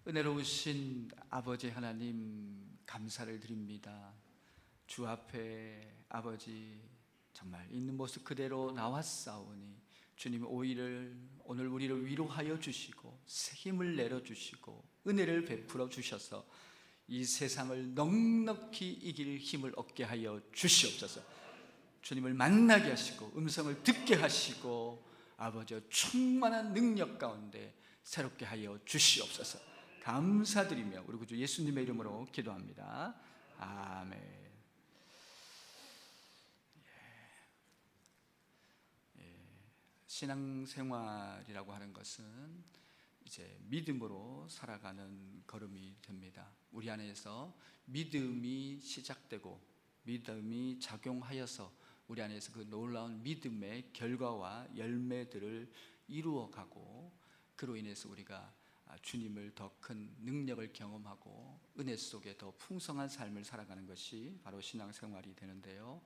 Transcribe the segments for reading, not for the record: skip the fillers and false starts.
은혜로우신 아버지 하나님, 감사를 드립니다. 주 앞에 아버지 정말 있는 모습 그대로 나왔사오니 주님 오늘 우리를 위로하여 주시고 새 힘을 내려주시고 은혜를 베풀어 주셔서 이 세상을 넉넉히 이길 힘을 얻게 하여 주시옵소서. 주님을 만나게 하시고 음성을 듣게 하시고 아버지 충만한 능력 가운데 새롭게 하여 주시옵소서. 감사드리며 우리 구주 예수님의 이름으로 기도합니다. 아멘. 신앙생활이라고 하는 것은 이제 믿음으로 살아가는 걸음이 됩니다. 우리 안에서 믿음이 시작되고 믿음이 작용하여서 우리 안에서 그 놀라운 믿음의 결과와 열매들을 이루어가고 그로 인해서 우리가 주님을 더 큰 능력을 경험하고 은혜 속에 더 풍성한 삶을 살아가는 것이 바로 신앙생활이 되는데요.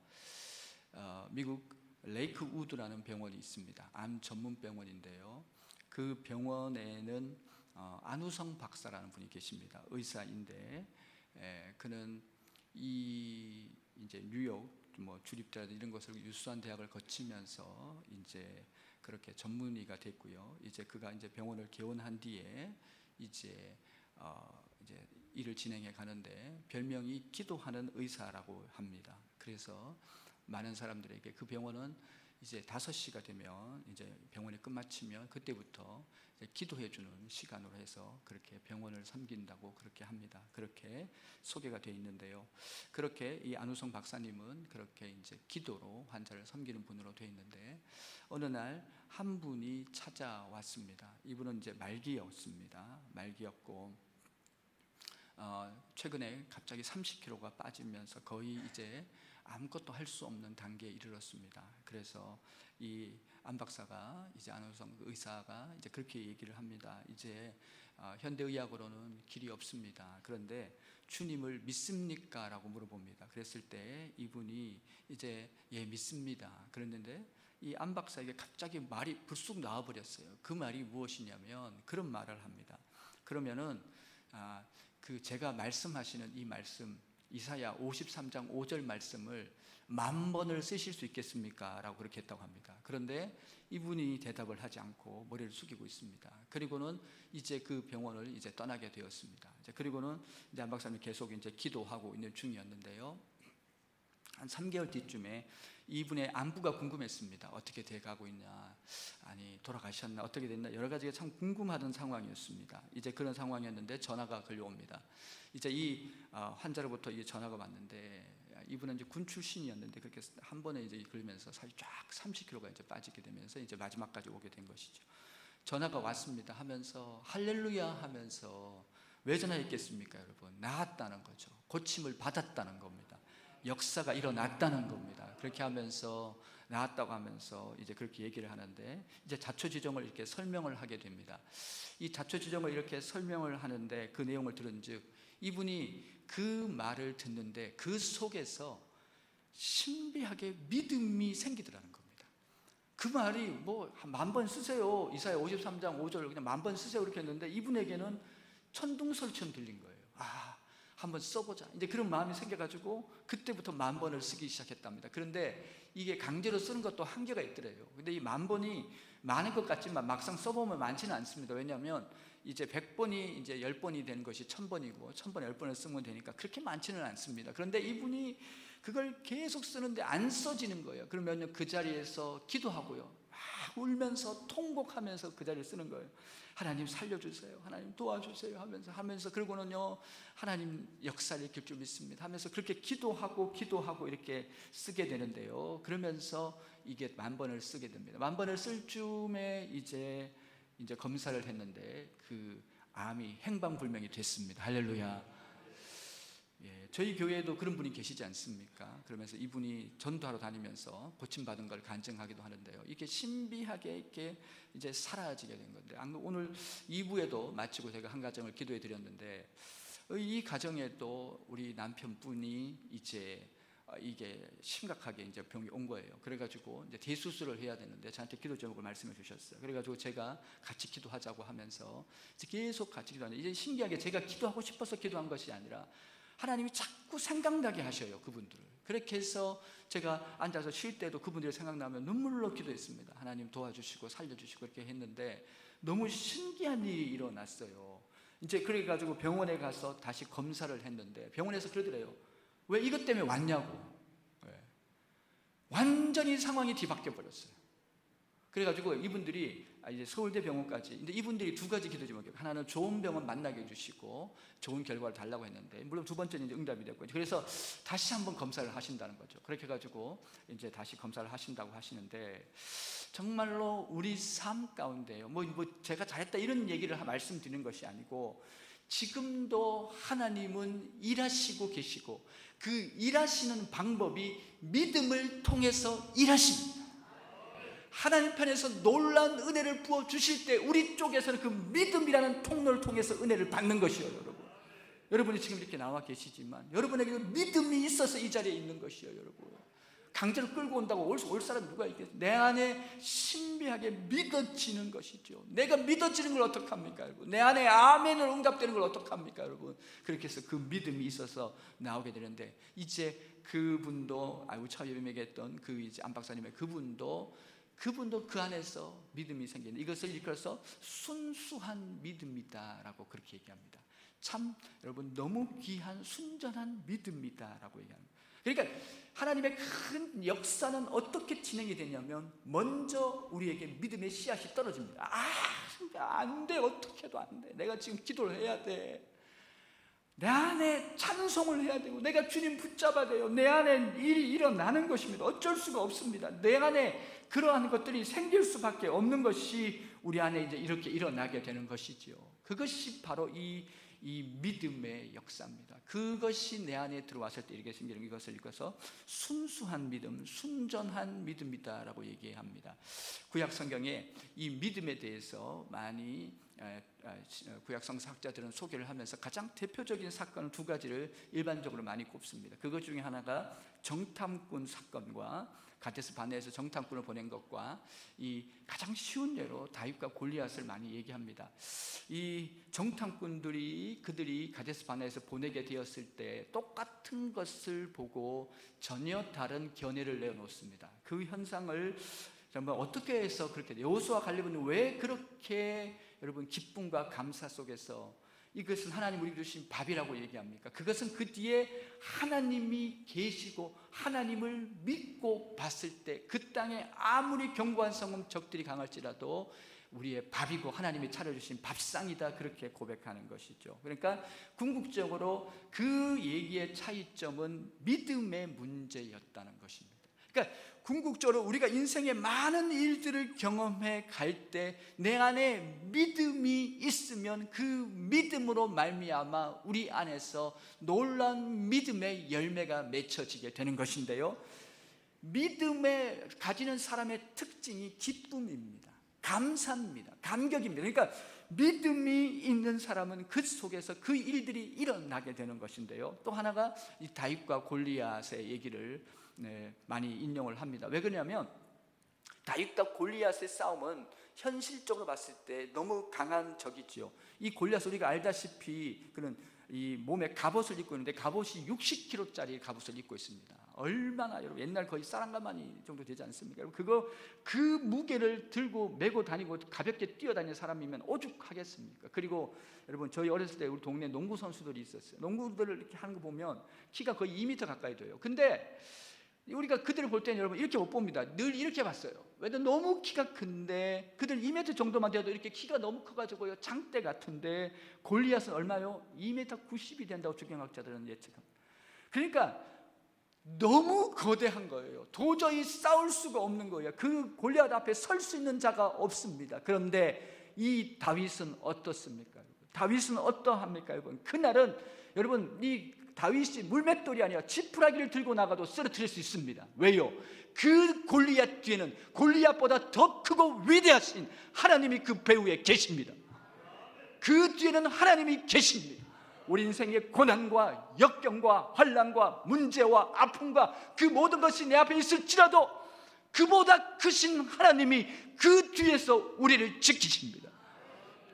미국 레이크 우드라는 병원이 있습니다. 암 전문 병원인데요. 그 병원에는 안우성 박사라는 분이 계십니다. 의사인데 그는 이제 뉴욕 주립대라든지 이런 것을 유수한 대학을 거치면서 이제 그렇게 전문의가 됐고요. 이제 그가 이제 병원을 개원한 뒤에 이제 일을 진행해 가는데 별명이 기도하는 의사라고 합니다. 그래서 많은 사람들에게 그 병원은 이제 5시가 되면 이제 병원이 끝마치면 그때부터 이제 기도해 주는 시간으로 해서 그렇게 병원을 섬긴다고 그렇게 합니다. 그렇게 소개가 되어 있는데요. 그렇게 이 안우성 박사님은 그렇게 이제 기도로 환자를 섬기는 분으로 되어 있는데 어느 날 한 분이 찾아왔습니다. 이분은 이제 말기였습니다. 말기였고 최근에 갑자기 30kg가 빠지면서 거의 이제 아무것도 할 수 없는 단계에 이르렀습니다. 그래서 이 안 박사가 이제 안우성 의사가 이제 그렇게 얘기를 합니다. 이제 현대의학으로는 길이 없습니다. 그런데 주님을 믿습니까? 라고 물어봅니다. 그랬을 때 이분이 이제 예 믿습니다. 그랬는데 이 안 박사에게 갑자기 말이 불쑥 나와버렸어요. 그 말이 무엇이냐면 그런 말을 합니다. 그러면은 그 제가 말씀하시는 이 말씀 이사야 53장 5절 말씀을 10,000번을 쓰실 수 있겠습니까? 라고 그렇게 했다고 합니다. 그런데 이분이 대답을 하지 않고 머리를 숙이고 있습니다. 그리고는 이제 그 병원을 이제 떠나게 되었습니다. 그리고는 이제 안 박사님이 계속 이제 기도하고 있는 중이었는데요. 한 3개월 뒤쯤에 이분의 안부가 궁금했습니다. 어떻게 돼가고 있냐, 아니 돌아가셨나, 어떻게 됐나 여러 가지가 참 궁금하던 상황이었습니다. 이제 그런 상황이었는데 전화가 걸려옵니다. 이제 이 환자로부터 이 전화가 왔는데 이분은 이제 군 출신이었는데 그렇게 한 번에 이제 그러면서 살이 쫙 30kg가 이제 빠지게 되면서 이제 마지막까지 오게 된 것이죠. 전화가 왔습니다 하면서 할렐루야 하면서 왜 전화했겠습니까, 여러분? 나았다는 거죠. 고침을 받았다는 겁니다. 역사가 일어났다는 겁니다. 그렇게 하면서 나았다고 하면서 이제 그렇게 얘기를 하는데 이제 자초지종을 이렇게 설명을 하게 됩니다. 이 자초지종을 이렇게 설명을 하는데 그 내용을 들은즉 이분이 그 말을 듣는데 그 속에서 신비하게 믿음이 생기더라는 겁니다. 그 말이 뭐 10,000번 쓰세요. 이사야 53장 5절 그냥 10,000번 쓰세요. 그렇게 했는데 이분에게는 천둥설처럼 들린 거예요. 한번 써보자. 이제 그런 마음이 생겨가지고 그때부터 10,000번을 쓰기 시작했답니다. 그런데 이게 강제로 쓰는 것도 한계가 있더래요. 근데 이 10,000번이 많은 것 같지만 막상 써보면 많지는 않습니다. 왜냐하면 이제 100번이 이제 10번이 되는 것이 1000번이고 1000번에 10번을 쓰면 되니까 그렇게 많지는 않습니다. 그런데 이분이 그걸 계속 쓰는데 안 써지는 거예요. 그러면 그 자리에서 기도하고요, 막 울면서 통곡하면서 그 자리를 쓰는 거예요. 하나님 살려주세요, 하나님 도와주세요 하면서 그러고는요 하나님 역사를 일으킬 줄 믿습니다 하면서 그렇게 기도하고 이렇게 쓰게 되는데요. 그러면서 이게 10,000번을 쓰게 됩니다. 10,000번을 쓸 쯤에 이제 검사를 했는데 그 암이 행방불명이 됐습니다. 할렐루야. 저희 교회에도 그런 분이 계시지 않습니까? 그러면서 이분이 전도하러 다니면서 고침받은 걸 간증하기도 하는데요. 이게 신비하게 이렇게 이제 사라지게 된 건데 오늘 2부에도 마치고 제가 한 가정을 기도해 드렸는데 이 가정에도 우리 남편분이 이제 이게 심각하게 이제 병이 온 거예요. 그래가지고 이제 대수술을 해야 되는데 저한테 기도 제목을 말씀해 주셨어요. 그래가지고 제가 같이 기도하자고 하면서 계속 같이 기도하는데, 이제 신기하게 제가 기도하고 싶어서 기도한 것이 아니라 하나님이 자꾸 생각나게 하셔요, 그분들을. 그렇게 해서 제가 앉아서 쉴 때도 그분들이 생각나면 눈물로 기도했습니다. 하나님 도와주시고 살려주시고 그렇게 했는데 너무 신기한 일이 일어났어요. 이제 그래가지고 병원에 가서 다시 검사를 했는데 병원에서 그러더래요. 왜 이것 때문에 왔냐고. 완전히 상황이 뒤바뀌어 버렸어요. 그래가지고 이분들이 이제 서울대 병원까지, 근데 이분들이 두 가지 기도 제목이에요. 하나는 좋은 병원 만나게 해주시고 좋은 결과를 달라고 했는데, 물론 두 번째는 이제 응답이 됐고, 그래서 다시 한번 검사를 하신다는 거죠. 그렇게 해가지고 이제 다시 검사를 하신다고 하시는데, 정말로 우리 삶 가운데요, 뭐 제가 잘했다 이런 얘기를 말씀드리는 것이 아니고, 지금도 하나님은 일하시고 계시고 그 일하시는 방법이 믿음을 통해서 일하십니다. 하나님 편에서 놀라운 은혜를 부어주실 때 우리 쪽에서는 그 믿음이라는 통로를 통해서 은혜를 받는 것이요, 여러분. 여러분이 지금 이렇게 나와 계시지만 여러분에게도 믿음이 있어서 이 자리에 있는 것이요, 여러분. 강제로 끌고 온다고 올 사람 누가 있겠어요? 내 안에 신비하게 믿어지는 것이죠. 내가 믿어지는 걸 어떡합니까, 여러분? 내 안에 아멘을 응답되는 걸 어떡합니까, 여러분? 그렇게 해서 그 믿음이 있어서 나오게 되는데, 이제 그분도 우차위험에게 했던 그 이제 안 박사님의 그분도 그 안에서 믿음이 생기는, 이것을 일컬어서 순수한 믿음이다라고 그렇게 얘기합니다. 참 여러분, 너무 귀한 순전한 믿음이다라고 얘기합니다. 그러니까 하나님의 큰 역사는 어떻게 진행이 되냐면, 먼저 우리에게 믿음의 씨앗이 떨어집니다. 안 돼, 어떻게 해도 안 돼. 내가 지금 기도를 해야 돼. 내 안에 찬송을 해야 되고 내가 주님 붙잡아야 돼요. 내 안에 일이 일어나는 것입니다. 어쩔 수가 없습니다. 내 안에 그러한 것들이 생길 수밖에 없는 것이 우리 안에 이제 이렇게 일어나게 되는 것이지요. 그것이 바로 이 믿음의 역사입니다. 그것이 내 안에 들어왔을 때 이렇게 생기는, 이것을 읽어서 순수한 믿음, 순전한 믿음이다라고 얘기합니다. 구약 성경에 이 믿음에 대해서 많이 구약 성서학자들은 소개를 하면서 가장 대표적인 사건은 두 가지를 일반적으로 많이 꼽습니다. 그것 중에 하나가 정탐꾼 사건과 가데스 바네에서 정탐꾼을 보낸 것과, 이 가장 쉬운 예로 다윗과 골리앗을 많이 얘기합니다. 이 정탐꾼들이 그들이 가데스 바네에서 보내게 되었을 때 똑같은 것을 보고 전혀 다른 견해를 내어놓습니다. 그 현상을 정말 어떻게 해서 그렇게, 여호수아 갈렙은 왜 그렇게 여러분 기쁨과 감사 속에서 이것은 하나님 우리에게 주신 밥이라고 얘기합니까? 그것은 그 뒤에 하나님이 계시고 하나님을 믿고 봤을 때 그 땅에 아무리 견고한 성읍 적들이 강할지라도 우리의 밥이고 하나님이 차려주신 밥상이다, 그렇게 고백하는 것이죠. 그러니까 궁극적으로 그 얘기의 차이점은 믿음의 문제였다는 것입니다. 그러니까 궁극적으로 우리가 인생의 많은 일들을 경험해 갈 때 내 안에 믿음이 있으면 그 믿음으로 말미암아 우리 안에서 놀라운 믿음의 열매가 맺혀지게 되는 것인데요, 믿음에 가지는 사람의 특징이 기쁨입니다. 감사입니다. 감격입니다. 그러니까 믿음이 있는 사람은 그 속에서 그 일들이 일어나게 되는 것인데요, 또 하나가 이 다윗과 골리앗의 얘기를 많이 인용을 합니다. 왜 그러냐면 다윗과 골리앗의 싸움은 현실적으로 봤을 때 너무 강한 적이지요. 이 골리앗, 우리가 알다시피 그는 이 몸에 갑옷을 입고 있는데 갑옷이 60kg짜리 갑옷을 입고 있습니다. 얼마나, 여러분, 옛날 거의 쌀한가마니 정도 되지 않습니까? 그 무게를 들고 메고 다니고 가볍게 뛰어다니는 사람이면 오죽하겠습니까? 그리고 여러분, 저희 어렸을 때 우리 동네 농구 선수들이 있었어요. 농구들을 이렇게 하는 거 보면 키가 거의 2m 가까이 돼요. 근데 우리가 그들을 볼 때는 여러분 이렇게 못 봅니다. 늘 이렇게 봤어요. 왜냐면 너무 키가 큰데, 그들 2m 정도만 돼도 이렇게 키가 너무 커가지고요 장대 같은데, 골리앗은 얼마요? 2m 90이 된다고 주경학자들은 예측합니다. 그러니까 너무 거대한 거예요. 도저히 싸울 수가 없는 거예요. 그 골리앗 앞에 설 수 있는 자가 없습니다. 그런데 이 다윗은 어떻습니까? 다윗은 어떠합니까? 여러분, 그날은 여러분 이 다윗이 물맷돌이 아니라 지푸라기를 들고 나가도 쓰러뜨릴 수 있습니다. 왜요? 그 골리앗 뒤에는 골리앗보다 더 크고 위대하신 하나님이 그 배후에 계십니다. 그 뒤에는 하나님이 계십니다. 우리 인생의 고난과 역경과 환난과 문제와 아픔과 그 모든 것이 내 앞에 있을지라도 그보다 크신 하나님이 그 뒤에서 우리를 지키십니다.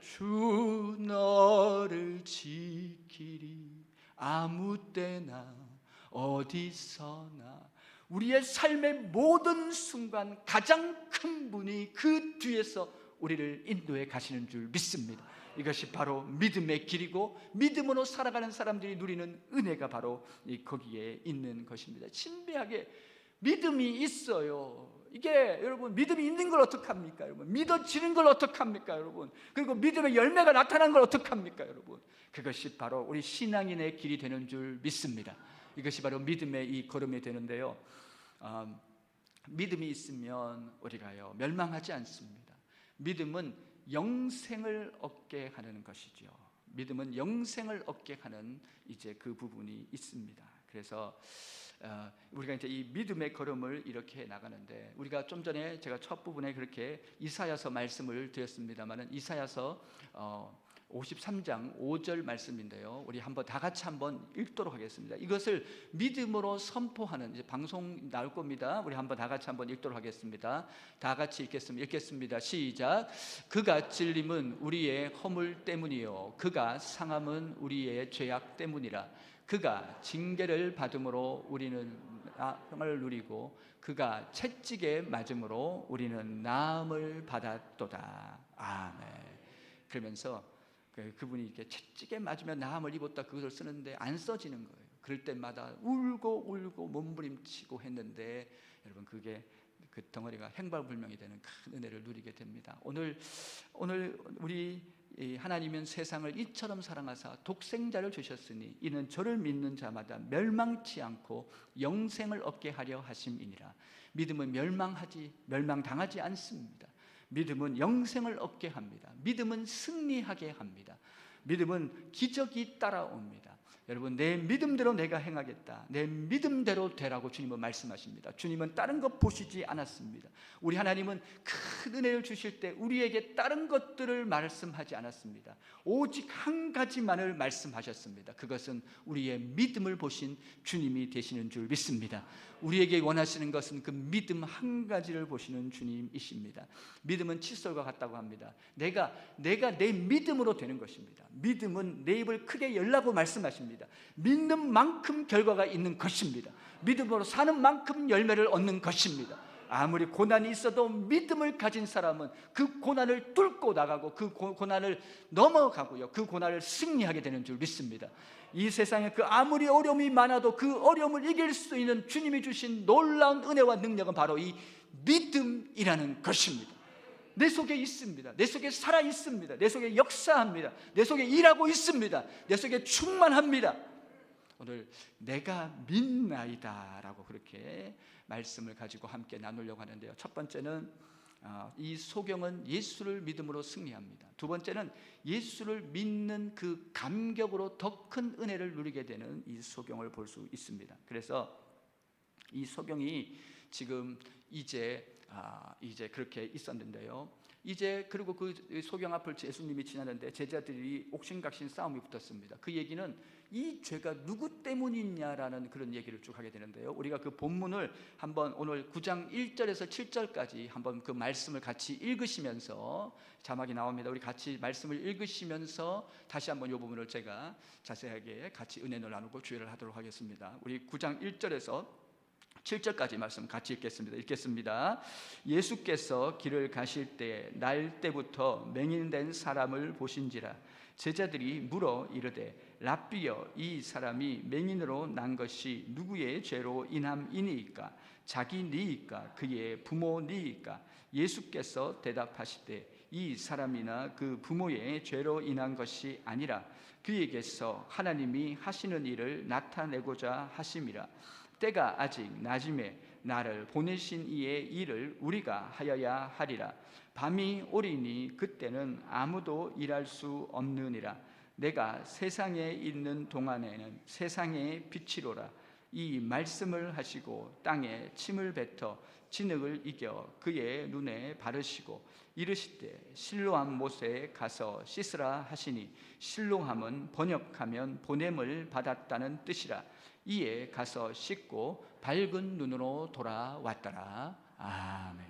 주 너를 지키리 아무 때나 어디서나. 우리의 삶의 모든 순간 가장 큰 분이 그 뒤에서 우리를 인도해 가시는 줄 믿습니다. 이것이 바로 믿음의 길이고 믿음으로 살아가는 사람들이 누리는 은혜가 바로 거기에 있는 것입니다. 신비하게 믿음이 있어요. 이게 여러분, 믿음이 있는 걸 어떡합니까 여러분? 믿어지는 걸 어떡합니까 여러분? 그리고 믿음의 열매가 나타나는 걸 어떡합니까 여러분? 그것이 바로 우리 신앙인의 길이 되는 줄 믿습니다. 이것이 바로 믿음의 이 걸음이 되는데요, 믿음이 있으면 우리가요 멸망하지 않습니다. 믿음은 영생을 얻게 하는 것이죠. 믿음은 영생을 얻게 하는 이제 그 부분이 있습니다. 그래서 우리가 이제 이 믿음의 걸음을 이렇게 나가는데, 우리가 좀 전에 제가 첫 부분에 그렇게 이사야서 말씀을 드렸습니다만은 이사야서 53장 5절 말씀인데요, 우리 한번 다 같이 한번 읽도록 하겠습니다. 이것을 믿음으로 선포하는, 이제 방송 나올 겁니다. 우리 한번 다 같이 한번 읽도록 하겠습니다. 다 같이 읽겠습니다. 시작. 그가 찔림은 우리의 허물 때문이요 그가 상함은 우리의 죄악 때문이라. 그가 징계를 받음으로 우리는 평을 누리고 그가 채찍에 맞음으로 우리는 나음을 받았도다. 아멘. 그러면서 그분이 이렇게 채찍에 맞으면 나음을 입었다, 그것을 쓰는데 안 써지는 거예요. 그럴 때마다 울고 몸부림치고 했는데 여러분, 그게 그 덩어리가 행방불명이 되는 큰 은혜를 누리게 됩니다. 오늘 우리 하나님은 세상을 이처럼 사랑하사 독생자를 주셨으니 이는 저를 믿는 자마다 멸망치 않고 영생을 얻게 하려 하심이니라. 믿음은 멸망당하지 않습니다. 믿음은 영생을 얻게 합니다. 믿음은 승리하게 합니다. 믿음은 기적이 따라옵니다. 여러분, 내 믿음대로 내가 행하겠다, 내 믿음대로 되라고 주님은 말씀하십니다. 주님은 다른 것 보시지 않았습니다. 우리 하나님은 큰 은혜를 주실 때 우리에게 다른 것들을 말씀하지 않았습니다. 오직 한 가지만을 말씀하셨습니다. 그것은 우리의 믿음을 보신 주님이 되시는 줄 믿습니다. 우리에게 원하시는 것은 그 믿음 한 가지를 보시는 주님이십니다. 믿음은 칫솔과 같다고 합니다. 내가 내 믿음으로 되는 것입니다. 믿음은 내 입을 크게 열라고 말씀하십니다. 믿는 만큼 결과가 있는 것입니다. 믿음으로 사는 만큼 열매를 얻는 것입니다. 아무리 고난이 있어도 믿음을 가진 사람은 그 고난을 뚫고 나가고 그 고난을 넘어가고요, 그 고난을 승리하게 되는 줄 믿습니다. 이 세상에 그 아무리 어려움이 많아도 그 어려움을 이길 수 있는 주님이 주신 놀라운 은혜와 능력은 바로 이 믿음이라는 것입니다. 내 속에 있습니다. 내 속에 살아 있습니다. 내 속에 역사합니다. 내 속에 일하고 있습니다. 내 속에 충만합니다. 오늘 내가 믿나이다 라고 그렇게 말씀을 가지고 함께 나누려고 하는데요, 첫 번째는 이 소경은 예수를 믿음으로 승리합니다. 두 번째는 예수를 믿는 그 감격으로 더 큰 은혜를 누리게 되는 이 소경을 볼 수 있습니다. 그래서 이 소경이 지금 이제 그렇게 있었는데요, 이제 그리고 그 소경 앞을 예수님이 지나는데 제자들이 옥신각신 싸움이 붙었습니다. 그 얘기는 이 죄가 누구 때문이냐라는 그런 얘기를 쭉 하게 되는데요, 우리가 그 본문을 한번 오늘 9장 1절에서 7절까지 한번 그 말씀을 같이 읽으시면서, 자막이 나옵니다. 우리 같이 말씀을 읽으시면서 다시 한번 이 부분을 제가 자세하게 같이 은혜를 나누고 주의를 하도록 하겠습니다. 우리 9장 1절에서 7절까지 말씀 같이 읽겠습니다. 예수께서 길을 가실 때 날 때부터 맹인된 사람을 보신지라. 제자들이 물어 이르되 랍비여, 이 사람이 맹인으로 난 것이 누구의 죄로 인함이니이까? 자기 니이까 그의 부모 니이까? 예수께서 대답하시되 이 사람이나 그 부모의 죄로 인한 것이 아니라 그에게서 하나님이 하시는 일을 나타내고자 하심이라. 때가 아직 낮음에 나를 보내신 이의 일을 우리가 하여야 하리라. 밤이 오리니 그때는 아무도 일할 수 없느니라. 내가 세상에 있는 동안에는 세상의 빛이로라. 이 말씀을 하시고 땅에 침을 뱉어 진흙을 이겨 그의 눈에 바르시고 이르시되 실로암 못에 가서 씻으라 하시니 실로암은 번역하면 보냄을 받았다는 뜻이라. 이에 가서 씻고 밝은 눈으로 돌아왔더라. 아멘.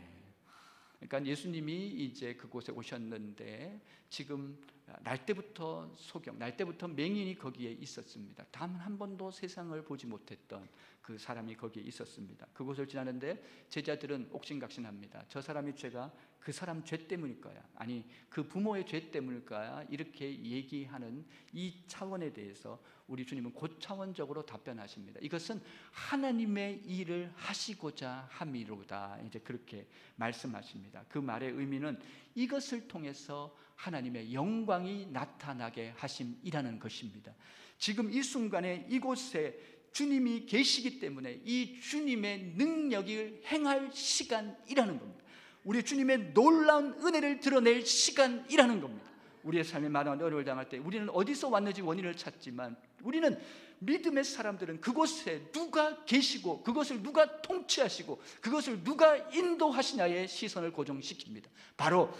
그러니까 예수님이 이제 그곳에 오셨는데 지금 날 때부터 날 때부터 맹인이 거기에 있었습니다. 단 한 번도 세상을 보지 못했던 그 사람이 거기에 있었습니다. 그곳을 지나는데 제자들은 옥신각신합니다. 저 사람의 죄가 그 사람 죄 때문일 거야, 아니 그 부모의 죄 때문일 거야, 이렇게 얘기하는 이 차원에 대해서 우리 주님은 고차원적으로 답변하십니다. 이것은 하나님의 일을 하시고자 함이로다, 이제 그렇게 말씀하십니다. 그 말의 의미는 이것을 통해서 하나님의 영광이 나타나게 하심이라는 것입니다. 지금 이 순간에 이곳에 주님이 계시기 때문에 이 주님의 능력을 행할 시간이라는 겁니다. 우리 주님의 놀라운 은혜를 드러낼 시간이라는 겁니다. 우리의 삶에 많은 어려움을 당할 때 우리는 어디서 왔는지 원인을 찾지만, 우리는 믿음의 사람들은 그곳에 누가 계시고 그것을 누가 통치하시고 그것을 누가 인도하시냐에 시선을 고정시킵니다. 바로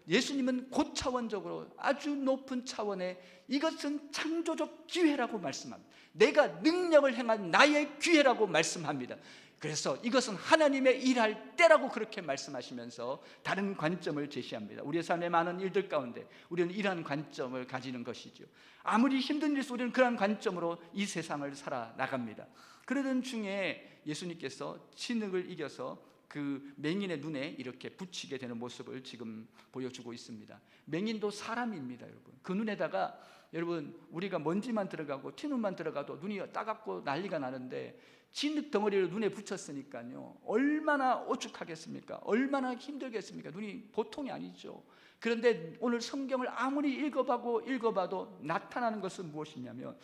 예수님은 고차원적으로 아주 높은 차원의 이것은 창조적 기회라고 말씀합니다. 내가 능력을 행한 나의 기회라고 말씀합니다. 그래서 이것은 하나님의 일할 때라고 그렇게 말씀하시면서 다른 관점을 제시합니다. 우리의 삶의 많은 일들 가운데 우리는 이러한 관점을 가지는 것이죠. 아무리 힘든 일에서 우리는 그러한 관점으로 이 세상을 살아나갑니다. 그러던 중에 예수님께서 진흙을 이겨서 그 맹인의 눈에 이렇게 붙이게 되는 모습을 지금 보여주고 있습니다. 맹인도 사람입니다, 여러분. 그 눈에다가 여러분 우리가 먼지만 들어가고 티눈만 들어가도 눈이 따갑고 난리가 나는데 진흙 덩어리를 눈에 붙였으니까요, 얼마나 오죽하겠습니까? 얼마나 힘들겠습니까? 눈이 보통이 아니죠. 그런데 오늘 성경을 아무리 읽어봐도 나타나는 것은 무엇이냐면,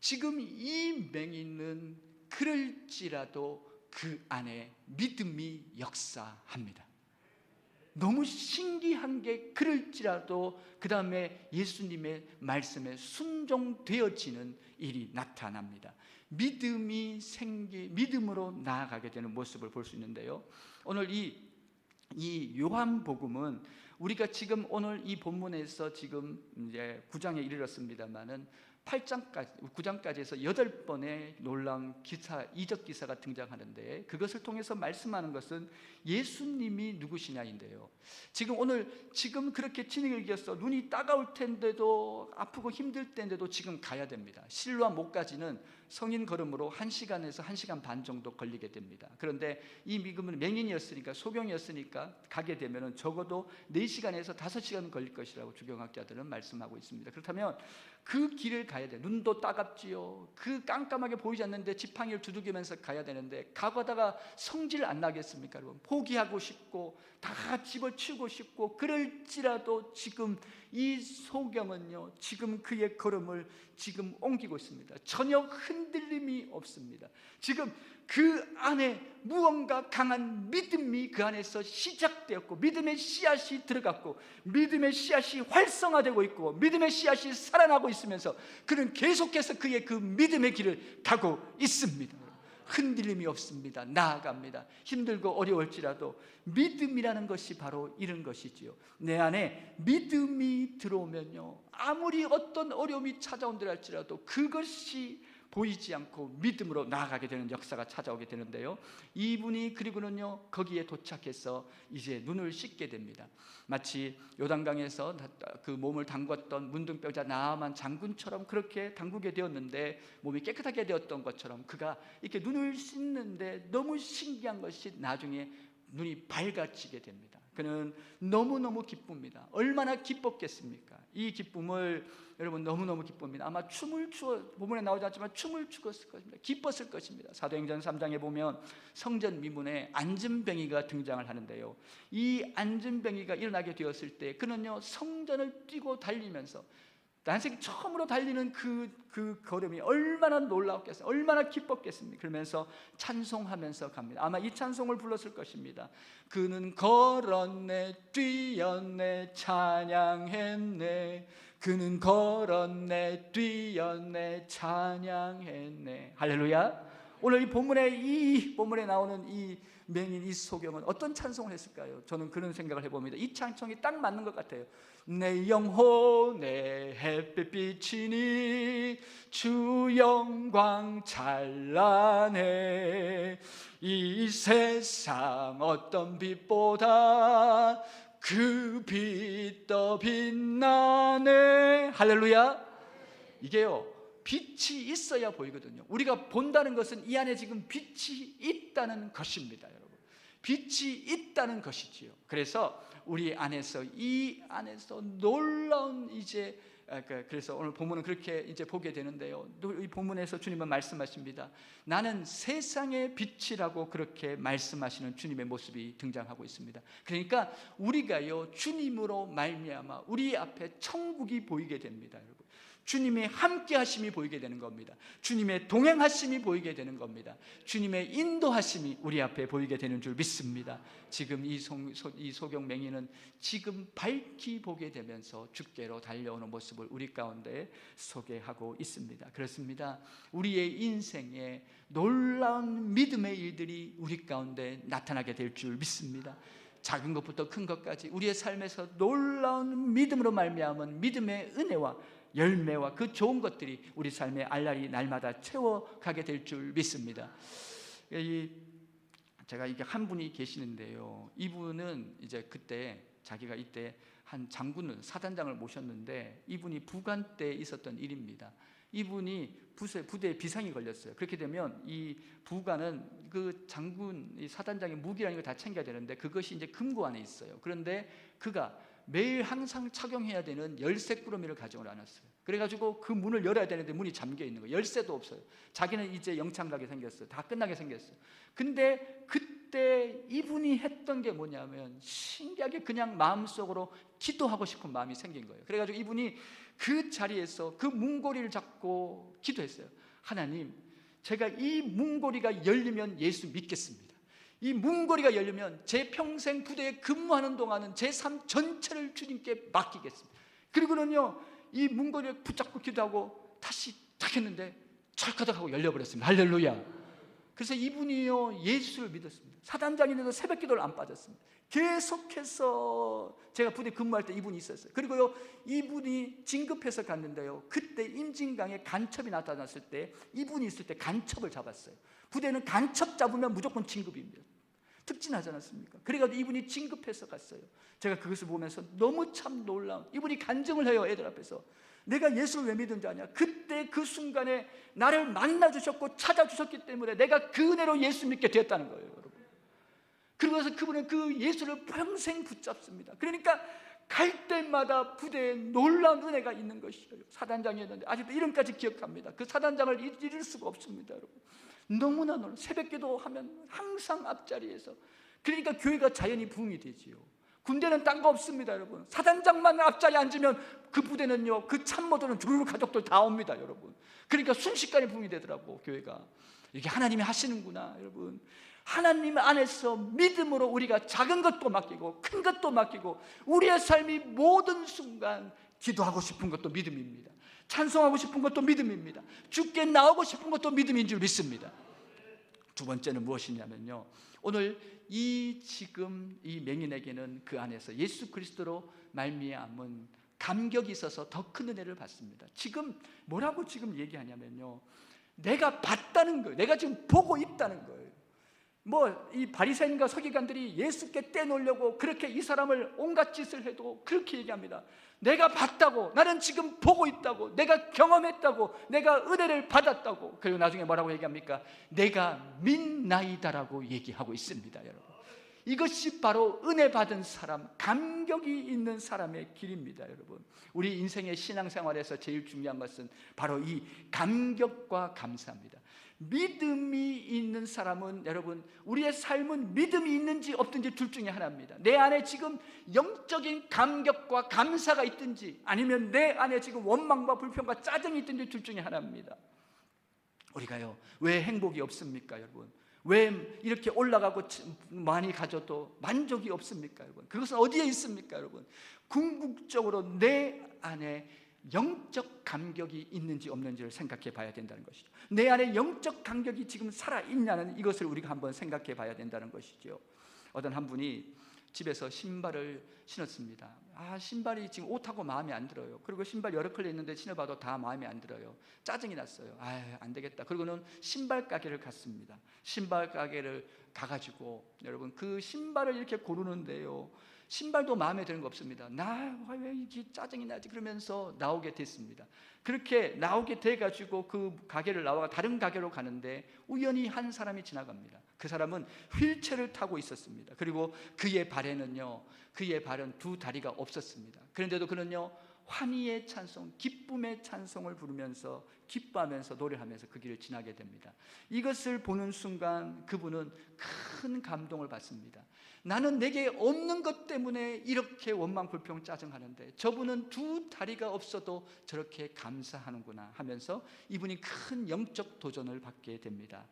지금 이 맹인은 그럴지라도 그 안에 믿음이 역사합니다. 너무 신기한 게, 그럴지라도 그 다음에 예수님의 말씀에 순종되어지는 일이 나타납니다. 믿음으로 나아가게 되는 모습을 볼 수 있는데요, 오늘 이 요한복음은 우리가 지금 오늘 이 본문에서 지금 이제 9장에 이르렀습니다만은 9장까지 해서 8번의 놀라운 이적 기사가 등장하는데, 그것을 통해서 말씀하는 것은 예수님이 누구시냐인데요, 지금 그렇게 진흙을 이겨서 눈이 따가울 텐데도, 아프고 힘들 텐데도 지금 가야 됩니다. 실로암 못까지는 성인 걸음으로 1시간에서 1시간 반 정도 걸리게 됩니다. 그런데 이 미금은 맹인이었으니까, 소경이었으니까 가게 되면 적어도 4시간에서 5시간 걸릴 것이라고 주경학자들은 말씀하고 있습니다. 그렇다면 그 길을 가야 돼요. 눈도 따갑지요. 그 깜깜하게 보이지 않는데 지팡이를 두들기면서 가야 되는데, 가다가 성질 안 나겠습니까, 여러분? 포기하고 싶고 다 집어치우고 싶고, 그럴지라도 지금 이 소경은요, 지금 그의 걸음을 지금 옮기고 있습니다. 전혀 흔들림이 없습니다. 지금 그 안에 무언가 강한 믿음이 그 안에서 시작되었고, 믿음의 씨앗이 들어갔고, 믿음의 씨앗이 활성화되고 있고, 믿음의 씨앗이 살아나고 있으면서 그는 계속해서 그의 그 믿음의 길을 가고 있습니다. 흔들림이 없습니다. 나아갑니다. 힘들고 어려울지라도 믿음이라는 것이 바로 이런 것이지요. 내 안에 믿음이 들어오면요, 아무리 어떤 어려움이 찾아온다 할지라도 그것이 보이지 않고 믿음으로 나아가게 되는 역사가 찾아오게 되는데요, 이분이 그리고는요 거기에 도착해서 이제 눈을 씻게 됩니다. 마치 요단강에서 그 몸을 담궜던 문둥병자 나아만 장군처럼 그렇게 담그게 되었는데, 몸이 깨끗하게 되었던 것처럼 그가 이렇게 눈을 씻는데 너무 신기한 것이 나중에 눈이 밝아지게 됩니다. 그는 너무너무 기쁩니다. 얼마나 기뻤겠습니까? 이 기쁨을 여러분 너무너무 기쁩니다. 아마 본문에 나오지 않지만 춤을 추었을 것입니다. 기뻤을 것입니다. 사도행전 3장에 보면 성전 미문에 앉은뱅이가 등장을 하는데요, 이 앉은뱅이가 일어나게 되었을 때 그는요 성전을 뛰고 달리면서, 난생 처음으로 달리는 그 걸음이 얼마나 놀라웠겠어요, 얼마나 기뻤겠습니까? 그러면서 찬송하면서 갑니다. 아마 이 찬송을 불렀을 것입니다. 그는 걸었네, 뛰었네, 찬양했네. 그는 걸었네, 뛰었네, 찬양했네. 할렐루야. 오늘 이 본문에 나오는 이 맹인 이 소경은 어떤 찬송을 했을까요? 저는 그런 생각을 해봅니다. 이 찬송이 딱 맞는 것 같아요. 내 영혼 내 햇빛이니 주 영광 찬란해 이 세상 어떤 빛보다 그 빛 더 빛나네. 할렐루야. 이게요, 빛이 있어야 보이거든요. 우리가 본다는 것은 이 안에 지금 빛이 있다는 것입니다, 여러분. 빛이 있다는 것이지요. 그래서 우리 안에서 이 안에서 놀라운 이제 그래서 오늘 본문은 그렇게 이제 보게 되는데요. 이 본문에서 주님은 말씀하십니다. 나는 세상의 빛이라고 그렇게 말씀하시는 주님의 모습이 등장하고 있습니다. 그러니까 우리가요, 주님으로 말미암아 우리 앞에 천국이 보이게 됩니다, 여러분. 주님의 함께 하심이 보이게 되는 겁니다. 주님의 동행하심이 보이게 되는 겁니다. 주님의 인도하심이 우리 앞에 보이게 되는 줄 믿습니다. 지금 이 소경 맹인은 지금 밝히 보게 되면서 주께로 달려오는 모습을 우리 가운데 소개하고 있습니다. 그렇습니다. 우리의 인생에 놀라운 믿음의 일들이 우리 가운데 나타나게 될 줄 믿습니다. 작은 것부터 큰 것까지 우리의 삶에서 놀라운 믿음으로 말미암은 믿음의 은혜와 열매와 그 좋은 것들이 우리 삶의 알날이 날마다 채워가게 될 줄 믿습니다. 제가 이게 한 분이 계시는데요. 이분은 이제 그때 자기가 이때 한 장군을 사단장을 모셨는데 이분이 부관 때 있었던 일입니다. 이분이 부대에 비상이 걸렸어요. 그렇게 되면 이 부관은 그 장군, 이 사단장의 무기라는 걸 다 챙겨야 되는데 그것이 이제 금고 안에 있어요. 그런데 그가 매일 항상 착용해야 되는 열쇠 꾸러미를 가져오지 않았어요. 그래가지고 그 문을 열어야 되는데 문이 잠겨 있는 거예요. 열쇠도 없어요. 자기는 이제 영창 가게 생겼어요. 다 끝나게 생겼어요. 근데 그때 이분이 했던 게 뭐냐면 신기하게 그냥 마음속으로 기도하고 싶은 마음이 생긴 거예요. 그래가지고 이분이 그 자리에서 그 문고리를 잡고 기도했어요. 하나님, 제가 이 문고리가 열리면 예수 믿겠습니다. 이 문고리가 열리면 제 평생 부대에 근무하는 동안은 제 삶 전체를 주님께 맡기겠습니다. 그리고는요, 이 문고리를 붙잡고 기도하고 다시 탁 했는데 철커덕하고 열려버렸습니다. 할렐루야. 그래서 이분이요, 예수를 믿었습니다. 사단장인데도 새벽 기도를 안 빠졌습니다. 계속해서 제가 부대 근무할 때 이분이 있었어요. 그리고요, 이분이 진급해서 갔는데요, 그때 임진강에 간첩이 나타났을 때 이분이 있을 때 간첩을 잡았어요. 부대는 간첩 잡으면 무조건 진급입니다. 특진하지 않았습니까? 그래가지고 이분이 진급해서 갔어요. 제가 그것을 보면서 너무 참 놀라운, 이분이 간증을 해요. 애들 앞에서 내가 예수를 왜 믿은지 아냐? 그때 그 순간에 나를 만나주셨고 찾아주셨기 때문에 내가 그 은혜로 예수 믿게 되었다는 거예요, 여러분. 그러면서 그분은 그 예수를 평생 붙잡습니다. 그러니까 갈 때마다 부대에 놀라운 은혜가 있는 것이에요. 사단장이었는데 아직도 이름까지 기억합니다. 그 사단장을 잊을 수가 없습니다, 여러분. 너무나 놀라. 새벽기도 하면 항상 앞자리에서. 그러니까 교회가 자연히 부흥이 되지요. 군대는 딴 거 없습니다, 여러분. 사단장만 앞자리에 앉으면 그 부대는요, 그 참모들은 주르륵 가족들 다 옵니다, 여러분. 그러니까 순식간에 부흥이 되더라고, 교회가. 이게 하나님이 하시는구나, 여러분. 하나님 안에서 믿음으로 우리가 작은 것도 맡기고 큰 것도 맡기고 우리의 삶이 모든 순간 기도하고 싶은 것도 믿음입니다. 찬송하고 싶은 것도 믿음입니다. 주께 나오고 싶은 것도 믿음인 줄 믿습니다. 두 번째는 무엇이냐면요, 오늘 지금 이 맹인에게는 그 안에서 예수 그리스도로 말미암은 감격이 있어서 더 큰 은혜를 받습니다. 지금 뭐라고 지금 얘기하냐면요, 내가 봤다는 거예요. 내가 지금 보고 있다는 거예요. 이 바리새인과 서기관들이 예수께 떼놓으려고 그렇게 이 사람을 온갖 짓을 해도 그렇게 얘기합니다. 내가 봤다고, 나는 지금 보고 있다고, 내가 경험했다고, 내가 은혜를 받았다고. 그리고 나중에 뭐라고 얘기합니까? 내가 믿나이다라고 얘기하고 있습니다, 여러분. 이것이 바로 은혜 받은 사람, 감격이 있는 사람의 길입니다, 여러분. 우리 인생의 신앙생활에서 제일 중요한 것은 바로 이 감격과 감사입니다. 믿음이 있는 사람은, 여러분, 우리의 삶은 믿음이 있는지 없든지 둘 중에 하나입니다. 내 안에 지금 영적인 감격과 감사가 있든지 아니면 내 안에 지금 원망과 불평과 짜증이 있든지 둘 중에 하나입니다. 우리가요, 왜 행복이 없습니까, 여러분? 왜 이렇게 올라가고 많이 가져도 만족이 없습니까, 여러분? 그것은 어디에 있습니까, 여러분? 궁극적으로 내 안에 영적 감격이 있는지 없는지를 생각해 봐야 된다는 것이죠. 내 안에 영적 감격이 지금 살아있냐는 이것을 우리가 한번 생각해 봐야 된다는 것이죠. 어떤 한 분이 집에서 신발을 신었습니다. 신발이 지금 옷하고 마음에 안 들어요. 그리고 신발 여러 컬러 있는데 신어봐도 다 마음에 안 들어요. 짜증이 났어요. 안 되겠다. 그리고는 신발 가게를 갔습니다. 신발 가게를 가가지고 여러분 그 신발을 이렇게 고르는데요, 신발도 마음에 드는 거 없습니다. 나 왜 이렇게 짜증이 나지? 그러면서 나오게 됐습니다. 그렇게 나오게 돼가지고 그 가게를 나와 다른 가게로 가는데 우연히 한 사람이 지나갑니다. 그 사람은 휠체어를 타고 있었습니다. 그리고 그의 발은 두 다리가 없었습니다. 그런데도 그는요, 환희의 찬송, 기쁨의 찬송을 부르면서 기뻐하면서 노래하면서 그 길을 지나게 됩니다. 이것을 보는 순간 그분은 큰 감동을 받습니다. 나는 내게 없는 것 때문에 이렇게 원망, 불평, 짜증하는데 저분은 두 다리가 없어도 저렇게 감사하는구나 하면서 이분이 큰 영적 도전을 받게 됩니다.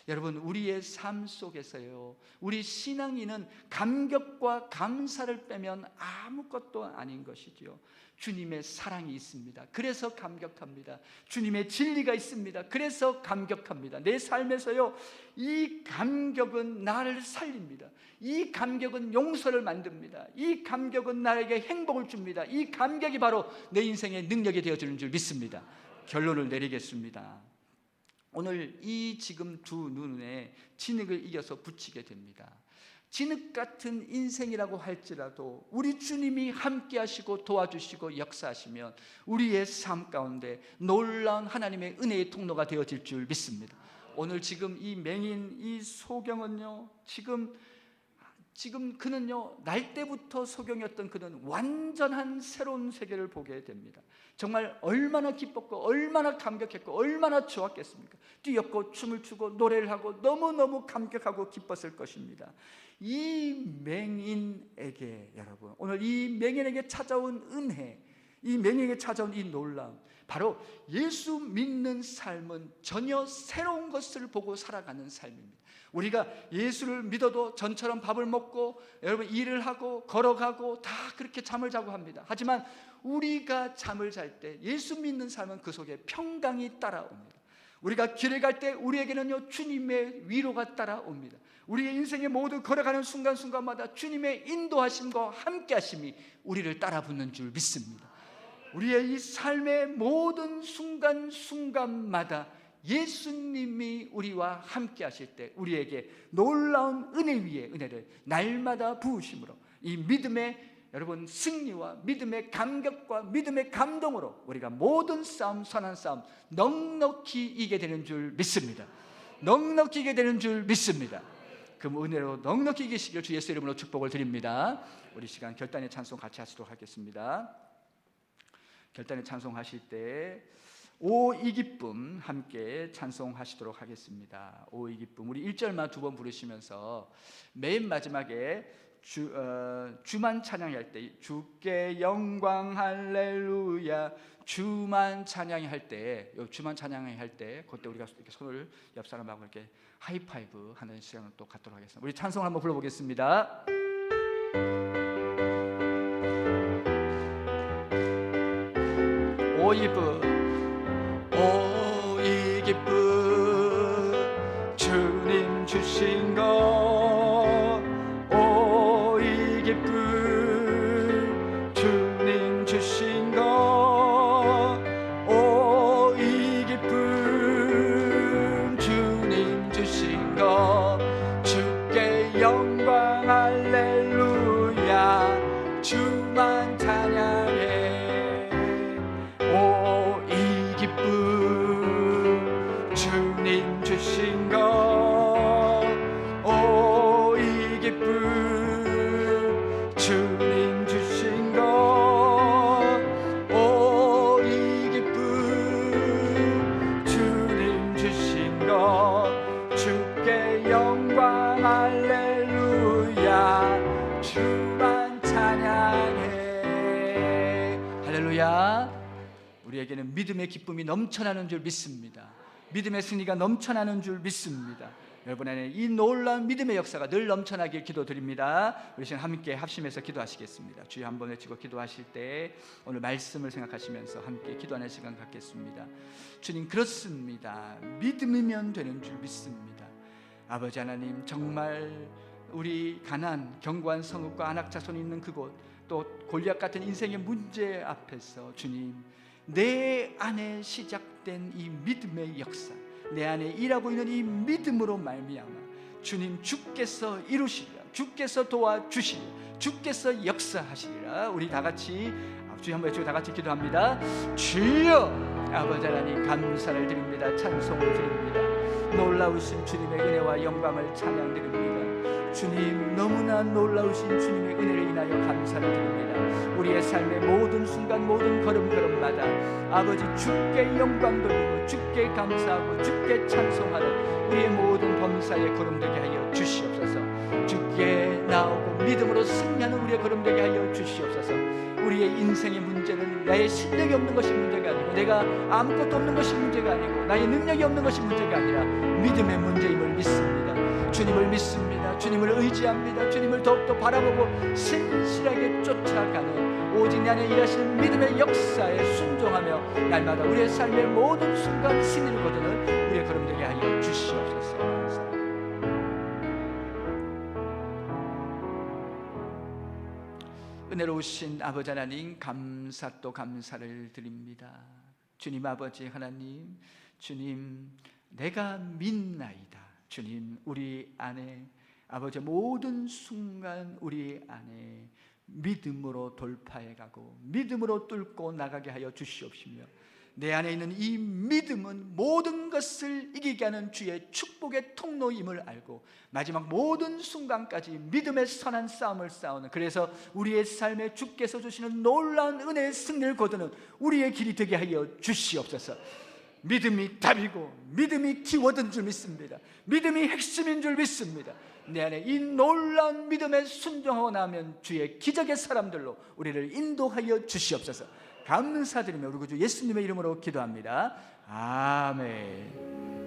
여러분, 우리의 삶 속에서요, 우리 신앙인은 감격과 감사를 빼면 아무것도 아닌 것이지요. 주님의 사랑이 있습니다. 그래서 감격합니다. 주님의 진리가 있습니다. 그래서 감격합니다. 내 삶에서요, 이 감격은 나를 살립니다. 이 감격은 용서를 만듭니다. 이 감격은 나에게 행복을 줍니다. 이 감격이 바로 내 인생의 능력이 되어주는 줄 믿습니다. 결론을 내리겠습니다. 오늘 이 지금 두 눈에 진흙을 이겨서 붙이게 됩니다. 진흙 같은 인생이라고 할지라도 우리 주님이 함께 하시고 도와주시고 역사하시면 우리의 삶 가운데 놀라운 하나님의 은혜의 통로가 되어질 줄 믿습니다. 오늘 지금 이 맹인, 이 소경은요, 지금 그는요, 날 때부터 소경이었던 그는 완전한 새로운 세계를 보게 됩니다. 정말 얼마나 기뻤고 얼마나 감격했고 얼마나 좋았겠습니까? 뛰었고 춤을 추고 노래를 하고 너무너무 감격하고 기뻤을 것입니다. 이 맹인에게, 여러분, 오늘 이 맹인에게 찾아온 은혜, 이 맹인에게 찾아온 이 놀라움, 바로 예수 믿는 삶은 전혀 새로운 것을 보고 살아가는 삶입니다. 우리가 예수를 믿어도 전처럼 밥을 먹고 여러분 일을 하고 걸어가고 다 그렇게 잠을 자고 합니다. 하지만 우리가 잠을 잘 때 예수 믿는 삶은 그 속에 평강이 따라옵니다. 우리가 길을 갈 때 우리에게는요, 주님의 위로가 따라옵니다. 우리의 인생의 모두 걸어가는 순간순간마다 주님의 인도하심과 함께하심이 우리를 따라붙는 줄 믿습니다. 우리의 이 삶의 모든 순간순간마다 예수님이 우리와 함께 하실 때 우리에게 놀라운 은혜 위에 은혜를 날마다 부으심으로 이 믿음의 여러분 승리와 믿음의 감격과 믿음의 감동으로 우리가 모든 싸움, 선한 싸움 넉넉히 이기게 되는 줄 믿습니다. 넉넉히 이기게 되는 줄 믿습니다. 그 은혜로 넉넉히 이기시길 주 예수 이름으로 축복을 드립니다. 우리 시간 결단의 찬송 같이 하시도록 하겠습니다. 결단의 찬송하실 때 오 이 기쁨 함께 찬송하시도록 하겠습니다. 오 이 기쁨, 우리 1절만 두 번 부르시면서 맨 마지막에 주만 찬양할 때 주께 영광 할렐루야 주만 찬양할 때, 주만 찬양할 때 그때 우리가 이렇게 손을 옆 사람하고 이렇게 하이파이브 하는 시간을 또 갖도록 하겠습니다. 우리 찬송을 한번 불러보겠습니다. 오 이 기쁨, 오 이 기쁨 주님 주신 것, 오 이 기쁨 주님 주신 것, 오 이 기쁨 주님 주신 것, 주께 영광 할렐루야 주만 찬양해. 주님 주신 것, 오 이 기쁨 주님 주신 것, 오 이 기쁨 주님 주신 것, 주께 영광 할렐루야 주만 찬양해. 할렐루야. 우리에게는 믿음의 기쁨이 넘쳐나는 줄 믿습니다. 믿음의 승리가 넘쳐나는 줄 믿습니다. 여러분 안에 이 놀라운 믿음의 역사가 늘 넘쳐나길 기도드립니다. 우리 시간 함께 합심해서 기도하시겠습니다. 주여 한번 외치고 기도하실 때 오늘 말씀을 생각하시면서 함께 기도하는 시간 갖겠습니다. 주님, 그렇습니다. 믿음이면 되는 줄 믿습니다. 아버지 하나님, 정말 우리 가난 견고한 성읍과 안악자손이 있는 그곳, 또 골리앗 같은 인생의 문제 앞에서 주님, 내 안에 시작된 이 믿음의 역사, 내 안에 일하고 있는 이 믿음으로 말미암아 주님, 주께서 이루시리라, 주께서 도와주시리라, 주께서 역사하시리라. 우리 다 같이 주여 한번 외치고 다 같이 기도합니다. 주여, 아버지 하나님 감사를 드립니다. 찬송을 드립니다. 놀라우신 주님의 은혜와 영광을 찬양드립니다. 주님, 너무나 놀라우신 주님의 은혜를 인하여 감사를 드립니다. 우리의 삶의 모든 순간, 모든 걸음걸음마다 아버지 주께 영광 돌리고 주께 감사하고 주께 찬송하는 우리의 모든 범사에 거름되게 하여 주시옵소서. 주께 나오고 믿음으로 승리하는 우리의 거름되게 하여 주시옵소서. 우리의 인생의 문제는 나의 실력이 없는 것이 문제가 아니고, 내가 아무것도 없는 것이 문제가 아니고, 나의 능력이 없는 것이 문제가 아니라 믿음의 문제임을 믿습니다. 주님을 믿습니다. 주님을 의지합니다. 주님을 더욱더 바라보고 신실하게 쫓아가는 오직 내 안에 일하시는 믿음의 역사에 순종하며 날마다 우리의 삶의 모든 순간 승리를 거두는 우리의 걸음되게 하여 주시옵소서. 감사합니다. 은혜로우신 아버지 하나님, 감사 또 감사를 드립니다. 주님 아버지 하나님, 주님, 내가 믿나이다. 주님, 우리 안에 아버지 모든 순간 우리 안에 믿음으로 돌파해가고 믿음으로 뚫고 나가게 하여 주시옵시며, 내 안에 있는 이 믿음은 모든 것을 이기게 하는 주의 축복의 통로임을 알고 마지막 모든 순간까지 믿음의 선한 싸움을 싸우는, 그래서 우리의 삶에 주께서 주시는 놀라운 은혜의 승리를 거두는 우리의 길이 되게 하여 주시옵소서. 믿음이 답이고 믿음이 키워드인 줄 믿습니다. 믿음이 핵심인 줄 믿습니다. 내 안에 이 놀라운 믿음에 순종하고 나면 주의 기적의 사람들로 우리를 인도하여 주시옵소서. 감사드리며 우리 구주 예수님의 이름으로 기도합니다. 아멘.